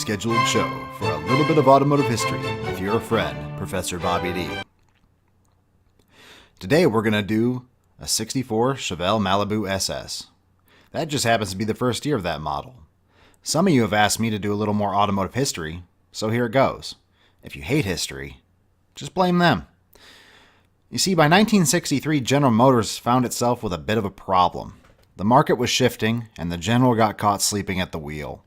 scheduled show for a little bit of automotive history with your friend, Professor Bobby D. Today we're going to do a 64 Chevelle Malibu SS. That just happens to be the first year of that model. Some of you have asked me to do a little more automotive history, so here it goes. If you hate history, just blame them. You see, by 1963, General Motors found itself with a bit of a problem. The market was shifting, and the General got caught sleeping at the wheel.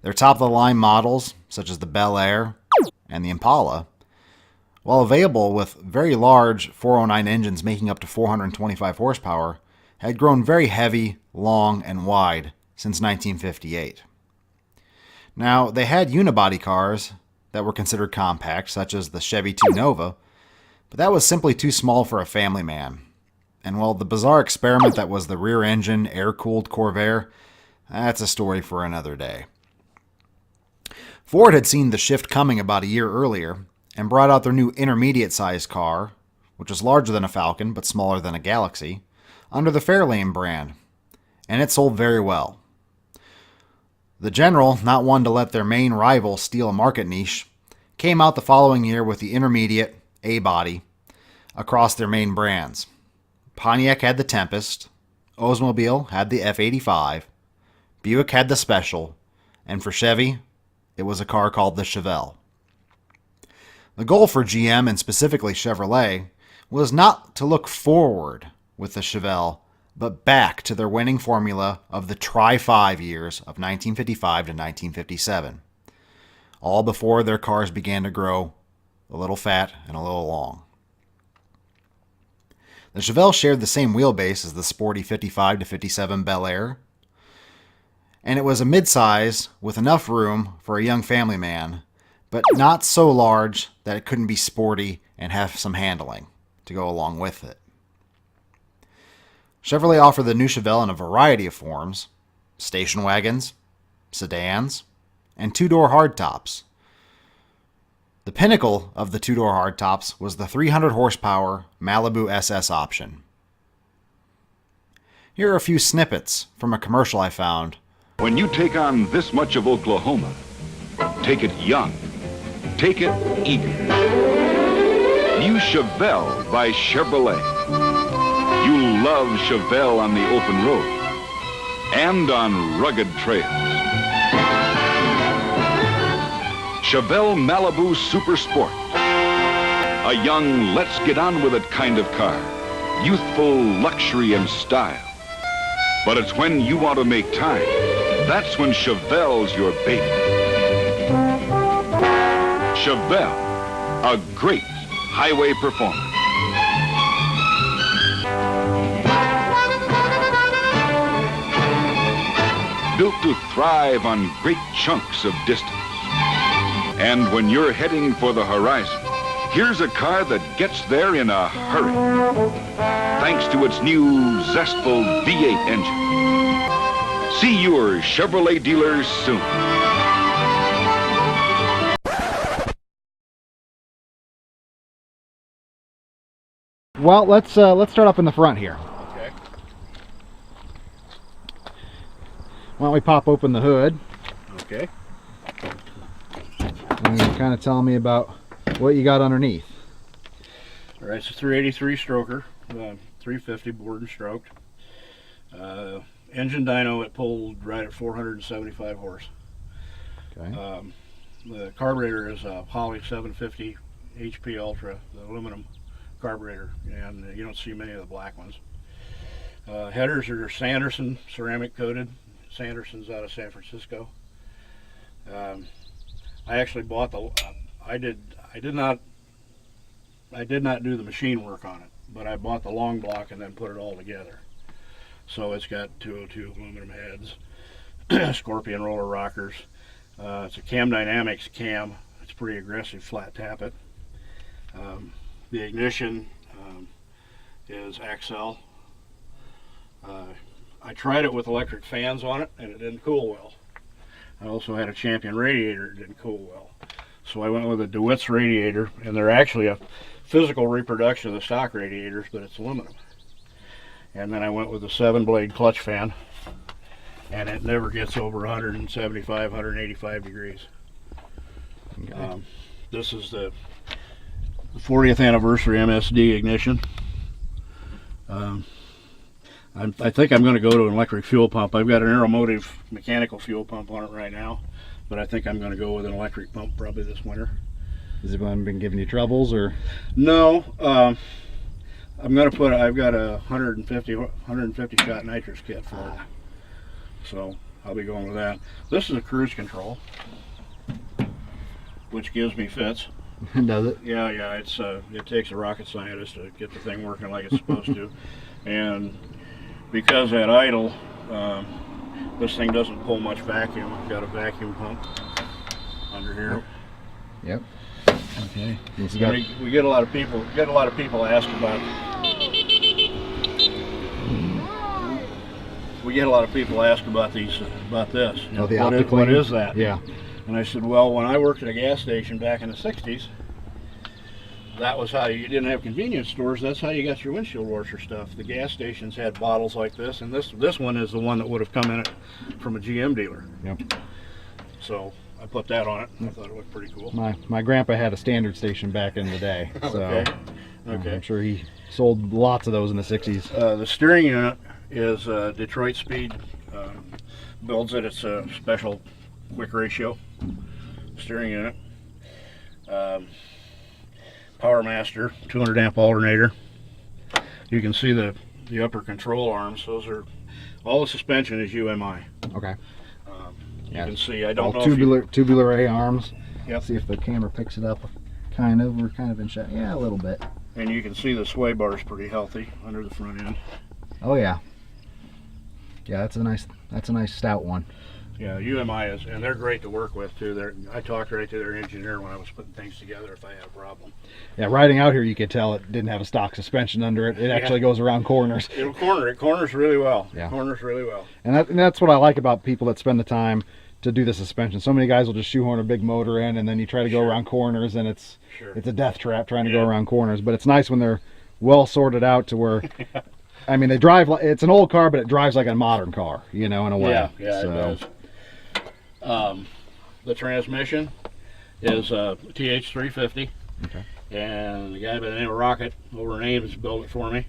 Their top-of-the-line models, such as the Bel Air and the Impala, while available with very large 409 engines making up to 425 horsepower, had grown very heavy, long, and wide since 1958. Now, they had unibody cars that were considered compact, such as the Chevy 2 Nova, but that was simply too small for a family man. And while the bizarre experiment that was the rear-engine, air-cooled Corvair, that's a story for another day. Ford had seen the shift coming about a year earlier and brought out their new intermediate-sized car, which was larger than a Falcon but smaller than a Galaxy, under the Fairlane brand, and it sold very well. The General, not one to let their main rival steal a market niche, came out the following year with the intermediate A-body across their main brands. Pontiac had the Tempest, Oldsmobile had the F85, Buick had the Special, and for Chevy, it was a car called the Chevelle. The goal for GM, and specifically Chevrolet, was not to look forward with the Chevelle, but back to their winning formula of the Tri-5 years of 1955 to 1957, all before their cars began to grow a little fat and a little long. The Chevelle shared the same wheelbase as the sporty 55 to 57 Bel Air, and it was a midsize with enough room for a young family man, but not so large that it couldn't be sporty and have some handling to go along with it. Chevrolet offered the new Chevelle in a variety of forms: station wagons, sedans, and two-door hardtops. The pinnacle of the two-door hardtops was the 300 horsepower Malibu SS option. Here are a few snippets from a commercial I found. When you take on this much of Oklahoma, take it young, take it eager. New Chevelle by Chevrolet. You love Chevelle on the open road and on rugged trails. Chevelle Malibu Super Sport. A young, let's get on with it kind of car. Youthful luxury and style. But it's when you want to make time. That's when Chevelle's your baby. Chevelle, a great highway performer. Built to thrive on great chunks of distance. And when you're heading for the horizon, here's a car that gets there in a hurry, thanks to its new zestful V8 engine. See your Chevrolet dealers soon. Well, let's start up in the front here. Okay. Why don't we pop open the hood? Okay. And you kind of tell me about what you got underneath. All right, it's a 383 stroker, 350 bored and stroked. Engine dyno, it pulled right at 475 horse. Okay. The carburetor is a Poly 750 HP Ultra, the aluminum carburetor, and you don't see many of the black ones. Headers are Sanderson ceramic coated. Sanderson's out of San Francisco. I actually bought the. I did not do the machine work on it, but I bought the long block and then put it all together. So it's got 202 aluminum heads, Scorpion roller rockers. It's a Cam Dynamics cam. It's pretty aggressive flat tappet. The ignition is XL. I tried it with electric fans on it, and it didn't cool well. I also had a Champion radiator, it didn't cool well. So I went with a DeWitt's radiator, and they're actually a physical reproduction of the stock radiators, but it's aluminum. And then I went with a 7-blade clutch fan, and it never gets over 175, 185 degrees. Okay. This is the 40th anniversary Msd Ignition. I think I'm going to go to an electric fuel pump. I've got an Aeromotive mechanical fuel pump on it right now, but I think I'm going to go with an electric pump probably this winter. Has it been giving you troubles, or? No, I'm going to put. I've got a 150 shot nitrous kit for it, so I'll be going with that. This is a cruise control, which gives me fits. Does it? Yeah, it's it takes a rocket scientist to get the thing working like it's supposed to, and because at idle, this thing doesn't pull much vacuum. I've got a vacuum pump under here. Yep. Okay. We get a lot of people ask about. We get a lot of people ask about this. Oh, the what is that? Yeah. And I said, well, when I worked at a gas station back in the 60s, that was how you didn't have convenience stores. That's how you got your windshield washer stuff. The gas stations had bottles like this, and this one is the one that would have come in it from a GM dealer. Yep. So I put that on it. I thought it looked pretty cool. My grandpa had a standard station back in the day, so Okay. I'm sure he sold lots of those in the 60s. The steering unit is Detroit Speed builds it. It's a special quick ratio steering unit. Power Master 200 amp alternator. You can see the upper control arms. Those are all the suspension is UMI. Okay. You can see. I don't know. Tubular A arms. Yep. See if the camera picks it up. Kind of. We're kind of in shot. Yeah, a little bit. And you can see the sway bar is pretty healthy under the front end. Oh yeah. Yeah, that's a nice stout one. Yeah, UMI is, and they're great to work with too. I talked right to their engineer when I was putting things together if I had a problem. Yeah, riding out here, you could tell it didn't have a stock suspension under it. It actually goes around corners. It'll corner. It corners really well. Yeah. It corners really well. And that's what I like about people that spend the time to do the suspension. So many guys will just shoehorn a big motor in, and then you try to go around corners, and it's a death trap trying to go around corners. But it's nice when they're well sorted out to where. I mean, they drive like it's an old car, but it drives like a modern car, in a way. Yeah, so. It does. The transmission is TH350. Okay. And the guy by the name of Rocket over in Ames built it for me.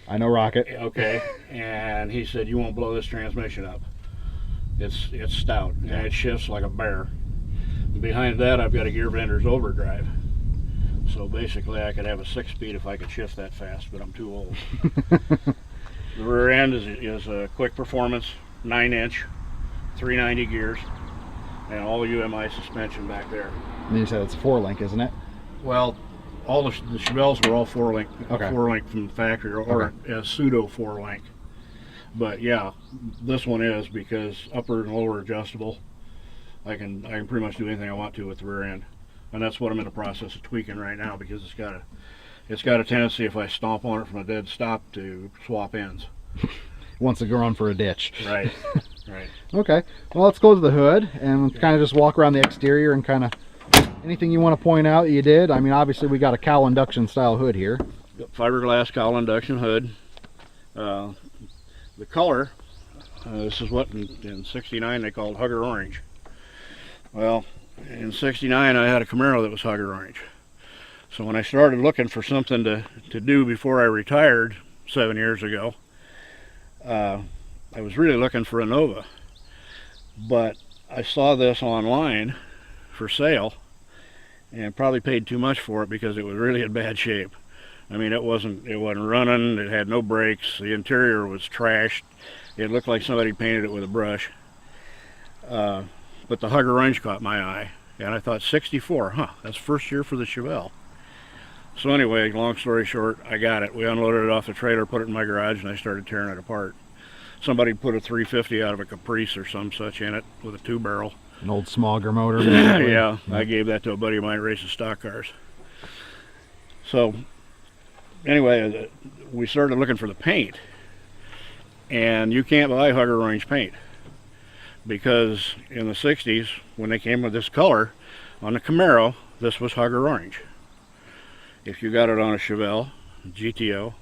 I know Rocket. Okay. And he said, you won't blow this transmission up. It's stout, and it shifts like a bear. And behind that, I've got a gear bender's overdrive. So basically, I could have a 6-speed if I could shift that fast, but I'm too old. The rear end is a quick performance, 9-inch, 390 gears, and all UMI suspension back there. And you said it's a 4-link, isn't it? Well, all the Chevelles were all 4-link, okay. 4-link from the factory, or a pseudo 4-link. But yeah, this one is because upper and lower adjustable. I can pretty much do anything I want to with the rear end, and that's what I'm in the process of tweaking right now because it's got a tendency if I stomp on it from a dead stop to swap ends. Wants to go run for a ditch. Right. Right. Okay. Well, let's go to the hood and kind of just walk around the exterior and kind of anything you want to point out that you did. I mean, obviously we got a cowl induction style hood here. Fiberglass cowl induction hood. The color, this is what in '69 they called Hugger Orange. Well, in '69 I had a Camaro that was Hugger Orange. So when I started looking for something to do before I retired 7 years ago, I was really looking for a Nova. But I saw this online for sale and probably paid too much for it because it was really in bad shape. I mean, it wasn't running, it had no brakes, the interior was trashed, it looked like somebody painted it with a brush. But the Hugger Orange caught my eye, and I thought 64, that's first year for the Chevelle. So anyway, long story short, I got it. We unloaded it off the trailer, put it in my garage, and I started tearing it apart. Somebody put a 350 out of a Caprice or some such in it with a 2-barrel. An old Smogger motor. Yeah, I gave that to a buddy of mine racing stock cars. So anyway, we started looking for the paint, and you can't buy Hugger Orange paint because in the 60s when they came with this color on the Camaro, this was Hugger Orange. If you got it on a Chevelle, GTO,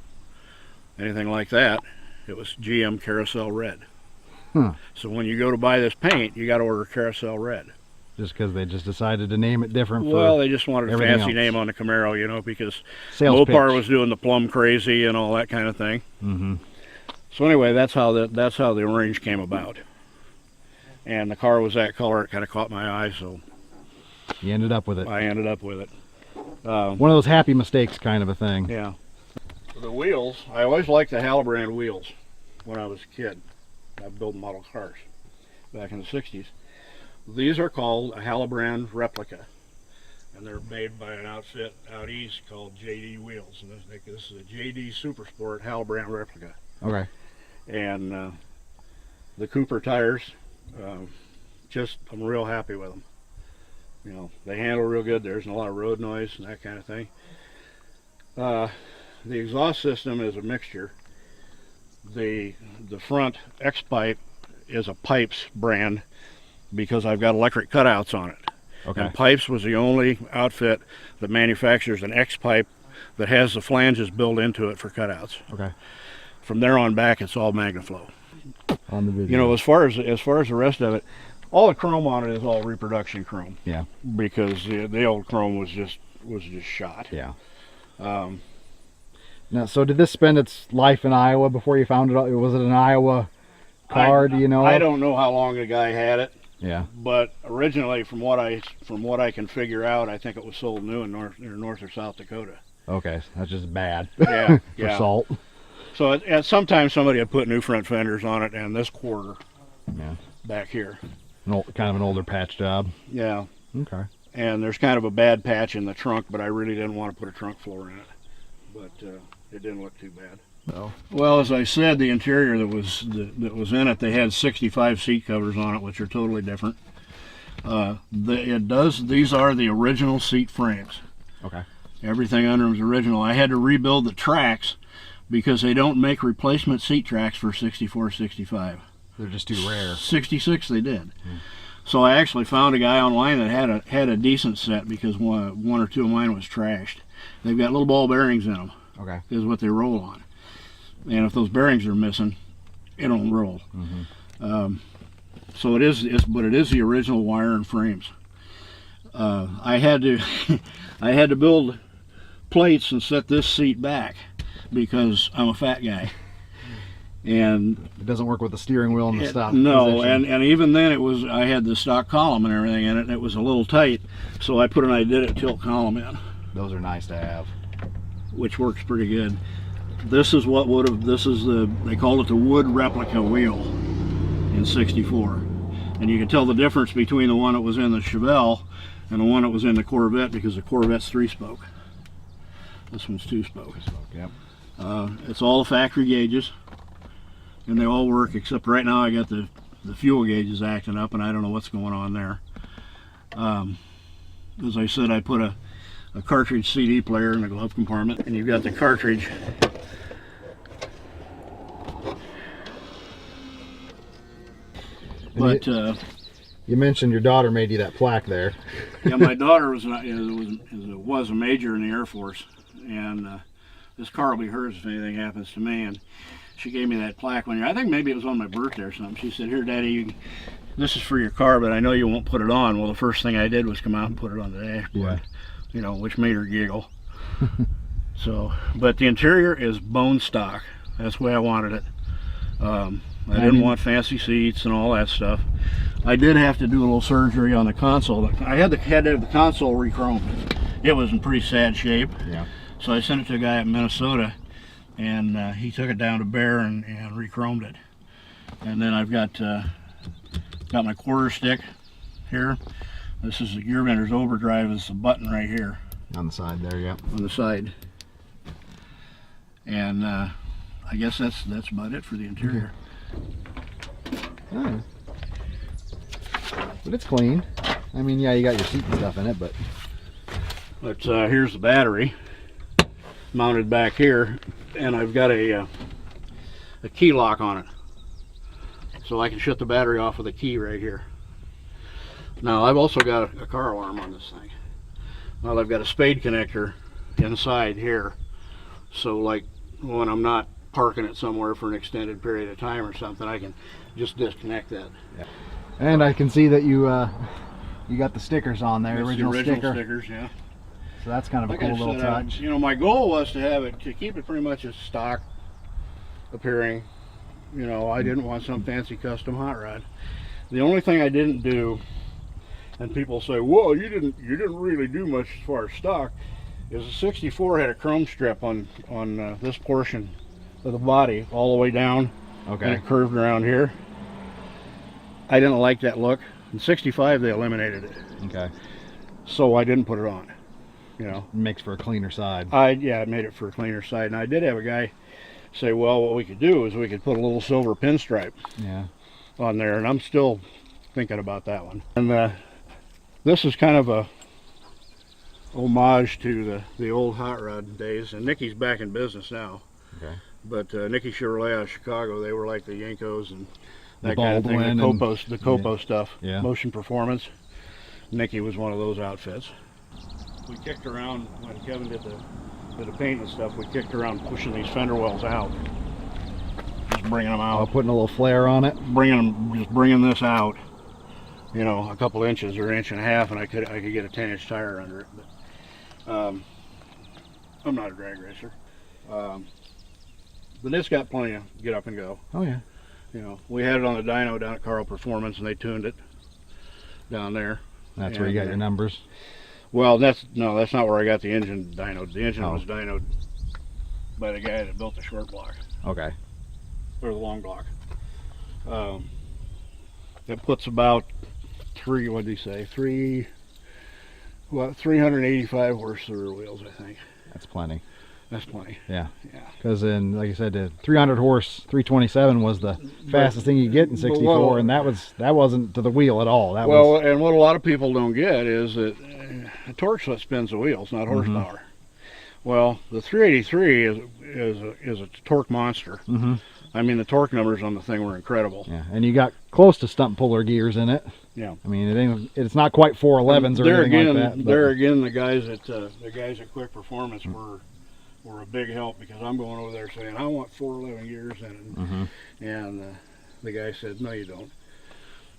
anything like that, it was GM Carousel Red. Huh. So when you go to buy this paint, you got to order Carousel Red. Just because they just decided to name it different. Well, they just wanted a everything fancy else. name on the Camaro, you know, because Sales Mopar pitch. was doing the plum crazy and all that kind of thing. Mm-hmm. So anyway, that's how the orange came about. And the car was that color. It kind of caught my eye, so You ended up with it. I ended up with it. One of those happy mistakes kind of a thing. Yeah. The wheels, I always liked the Halabrand wheels when I was a kid. I built model cars back in the 60s. These are called a Halabrand replica, and they're made by an outfit out east called JD Wheels. And this is a JD Supersport Halabrand replica. Okay. And the Cooper tires, I'm real happy with them. You know, they handle real good. There isn't a lot of road noise and that kind of thing. The exhaust system is a mixture. The front X-pipe is a Pipes brand because I've got electric cutouts on it. Okay. And Pipes was the only outfit that manufactures an X-pipe that has the flanges built into it for cutouts. Okay. From there on back, it's all MagnaFlow. On the video. You know, as far as the rest of it, all the chrome on it is all reproduction chrome. Yeah. Because the old chrome was just shot. Yeah. Now, so did this spend its life in Iowa before you found it? Was it an Iowa car? Do you know? I don't know how long the guy had it. Yeah. But originally, from what I can figure out, I think it was sold new in North or South Dakota. Okay, that's just bad. Yeah. For yeah. salt. So sometimes somebody had put new front fenders on it, and this quarter. Yeah. Back here. Kind of an older patch job. Yeah. Okay. And there's kind of a bad patch in the trunk, but I really didn't want to put a trunk floor in it. But it didn't look too bad. Oh. Well, as I said, the interior that was in it, they had 65 seat covers on it, which are totally different. These are the original seat frames. Okay. Everything under them is original. I had to rebuild the tracks because they don't make replacement seat tracks for 64, 65. They're just too rare. 66 they did. So I actually found a guy online that had a decent set because one or two of mine was trashed. They've got little ball bearings in them. Okay. Is what they roll on. And if those bearings are missing, it don't roll. Mm-hmm. So it is the original wire and frames. I had to build plates and set this seat back because I'm a fat guy. And it doesn't work with the steering wheel and the stop. No, position. and even then I had the stock column and everything in it, and it was a little tight, so I put an I-Did-It tilt column in. Those are nice to have. Which works pretty good. This is they called it the wood replica wheel in 64. And you can tell the difference between the one that was in the Chevelle and the one that was in the Corvette because the Corvette's 3-spoke. This one's 2-spoke. Yep. It's all the factory gauges, and they all work except right now I got the fuel gauges acting up, and I don't know what's going on there. As I said, I put a cartridge CD player in the glove compartment, and you've got the cartridge. But you mentioned your daughter made you that plaque there. yeah, my daughter was a major in the Air Force, and this car will be hers if anything happens to me. And she gave me that plaque one year. I think maybe it was on my birthday or something. She said, "Here, Daddy, this is for your car, but I know you won't put it on." Well, the first thing I did was come out and put it on the dashboard. Yeah. You know, which made her giggle. So, but the interior is bone stock. That's the way I wanted it. I didn't want fancy seats and all that stuff. I did have to do a little surgery on the console. I had to have the console re-chromed. It was in pretty sad shape. Yeah. So I sent it to a guy in Minnesota, and he took it down to Bear and re-chromed it. And then I've got my quarter stick here. This is the gear vender's overdrive. It's the button right here On the side there, yeah. on the side. And I guess that's about it for the interior. Oh. But it's clean. I mean, yeah, you got your seat and stuff in it, but Here's the battery mounted back here, and I've got a key lock on it, so I can shut the battery off with a key right here. Now I've also got a car alarm on this thing. Well, I've got a spade connector inside here, so like when I'm not parking it somewhere for an extended period of time or something, I just disconnect that. Yeah. And I can see that you you got the stickers on there, That's original the original sticker. stickers, yeah. So that's kind of a Like cool I little said, touch. you know, my goal was to keep it pretty much as stock appearing. You know, I didn't want some fancy custom hot rod. The only thing I didn't do, and people say, "Well, you didn't really do much as far as stock," is the 64 had a chrome strip on this portion of the body all the way down, Okay. and it curved around here. I didn't like that look. In 65, they eliminated it, Okay. so I didn't put it on. You know, Makes for a cleaner side. yeah, it made it for a cleaner side. And I did have a guy say, well, what we could do is we could put a little silver pinstripe Yeah. on there, and I'm still thinking about that one. And this is kind of a homage to the old hot rod days, and Nicky's back in business now. Okay. But Nicky Chevrolet out of Chicago, they were like the Yankos and The that kind of thing, Baldwin the Copo stuff, Yeah. Motion Performance. Nicky was one of those outfits. We kicked around when Kevin did the paint and stuff. We kicked around pushing these fender wells out, just bringing them out, Putting a little flare on it. just bringing this out. You know, a couple inches or an inch and a half, and I could get a 10-inch tire under it. But I'm not a drag racer. But it's got plenty of get up and go. Oh yeah. You know, we had it on the dyno down at Carl Performance, and they tuned it down there. That's where you got your numbers. Well, that's not where I got the engine dynoed. The engine Oh. was dynoed by the guy that built the short block, Okay. or the long block. It puts about 385 horse rear wheels, I think. That's plenty. That's plenty. Yeah. Yeah. Because in, like I said, the 300 horse 327 was the fastest thing you get in 64, and that wasn't to the wheel at all. That was, and what a lot of people don't get is that the torque's what spins the wheels, not horsepower. Well, the 383 is a torque monster. I mean, the torque numbers on the thing were incredible. yeah, and you got close to stump puller gears in it. Yeah. I mean, it's not quite 411s or anything like that. But There again, the guys at Quick Performance were a big help, because I'm going over there saying I want 411 gears in it, and the guy said, no, you don't.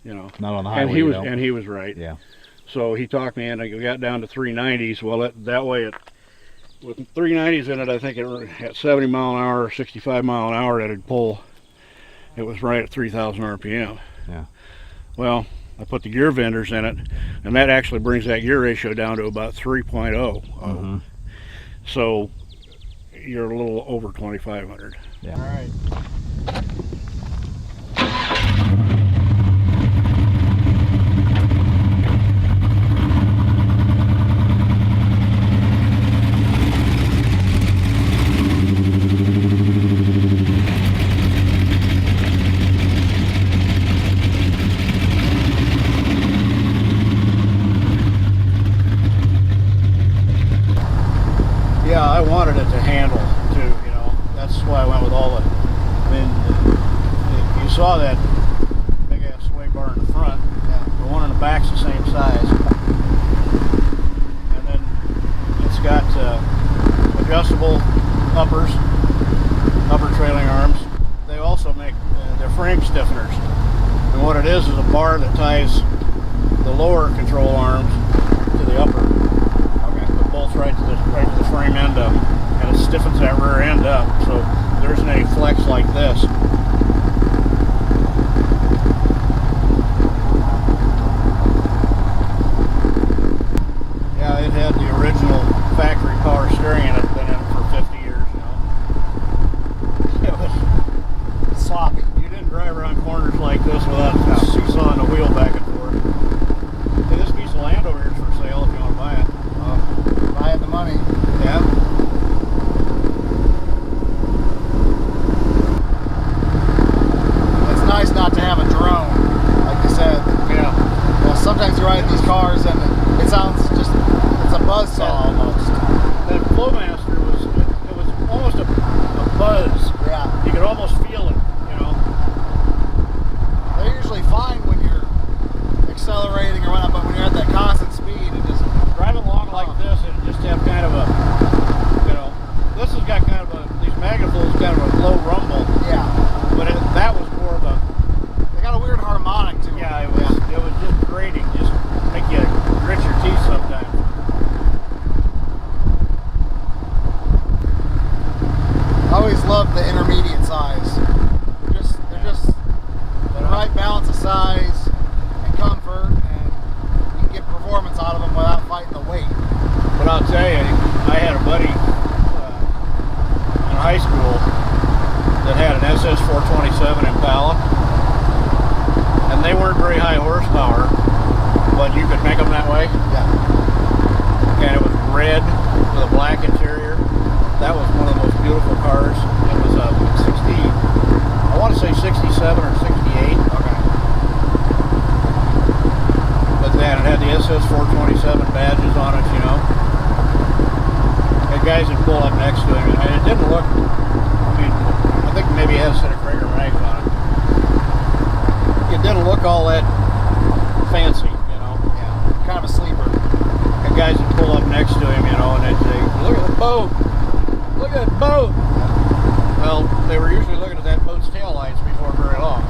You know, not on the highway. And he was right. Yeah. So he talked me into, I got down to 390s. Well, that way with 390s in it, I think at 70 mile an hour, 65 mile an hour, it'd pull. It was right at 3,000 RPM. Yeah. Well, I put the gear vendors in it, and that actually brings that gear ratio down to about 3.0. So you're a little over 2,500. Yeah. All right. Yeah, I wanted it to handle too, you know. That's why I went with all the, I mean, you saw that big ass sway bar in the front. Yeah. The one in the back's the same size. And then it's got adjustable uppers, upper trailing arms. They also make, they're frame stiffeners. And what it is a bar that ties the lower control arms to the upper. It bolts right to the frame end up, and it stiffens that rear end up, so there isn't any flex like this. Yeah, it had the original factory power steering in it, been in it for 50 years, you know. It was sloppy. You didn't drive around corners like this without seesawing the wheel back and forth. Hey, this piece of land over here is for sale if you want to buy it. If I had the money. Yeah. It's nice not to have a drone, like you said. Yeah. Well, sometimes you ride these cars and it sounds just, it's a buzzsaw almost. That Flowmaster it was almost a buzz. Yeah. You could almost feel it, you know. They're usually fine when you're accelerating or whatnot, but when you're at that constant speed, it just Driving along like this, it just have kind of a, you know, this has got kind of a, these Magnaflows kind of a low rumble. yeah. But that was more of a 427 Impala, and they weren't very high horsepower, but you could make them that way. Yeah. And it was red with a black interior. That was one of the most beautiful cars. It was a 60, I want to say 67 or 68. Okay. But then it had the SS 427 badges on it, you know. The guys would pull up next to him, and it didn't look, I mean, I think maybe it had a set of Krager mags on it. It didn't look all that fancy, you know. Yeah. Kind of a sleeper. The guys would pull up next to him, you know, and they'd say, "Look at the boat! Look at that boat!" Well, they were usually looking at that boat's taillights before very long.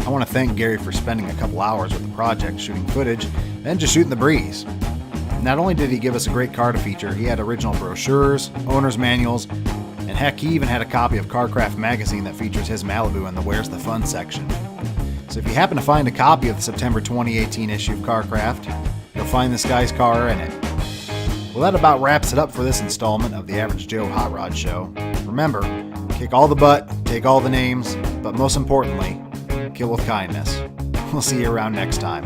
I want to thank Gary for spending a couple hours with the project shooting footage, then just shooting the breeze. Not only did he give us a great car to feature, he had original brochures, owner's manuals, and heck, he even had a copy of CarCraft magazine that features his Malibu in the Where's the Fun section. So if you happen to find a copy of the September 2018 issue of CarCraft, you'll find this guy's car in it. Well, that about wraps it up for this installment of the Average Joe Hot Rod Show. Remember, kick all the butt, take all the names, but most importantly, kill with kindness. We'll see you around next time.